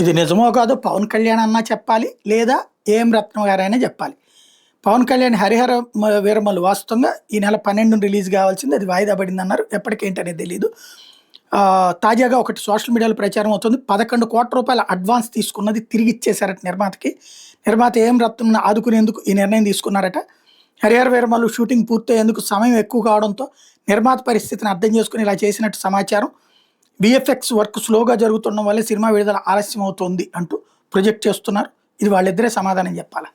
ఇది నిజమో కాదో పవన్ కళ్యాణ్ అన్నా చెప్పాలి, లేదా ఏఎం రత్నం గారైనా చెప్పాలి. పవన్ కళ్యాణ్ హరిహర వీరమల్లు వాస్తవంగా ఈ నెల 12 రిలీజ్ కావాల్సింది, అది వాయిదా పడిందన్నారు. ఎప్పటికేంటనేది తెలీదు. తాజాగా ఒకటి సోషల్ మీడియాలో ప్రచారం అవుతుంది. 11 కోట్ల రూపాయల అడ్వాన్స్ తీసుకున్నది తిరిగి ఇచ్చేశారట నిర్మాతకి. నిర్మాత ఏఎం రత్నం ఆదుకునేందుకు ఈ నిర్ణయం తీసుకున్నారట. హరిహర వీరమల్లు షూటింగ్ పూర్తయ్యేందుకు సమయం ఎక్కువ కావడంతో నిర్మాత పరిస్థితిని అర్థం చేసుకుని ఇలా చేసినట్టు సమాచారం. విఎఫ్ఎక్స్ వర్క్ స్లోగా జరుగుతుండడం వల్ల సినిమా విడుదల ఆలస్యం అవుతోంది అంటూ ప్రొజెక్ట్ చేస్తున్నారు. ఇది వాళ్ళిద్దరే సమాధానం చెప్పాలి.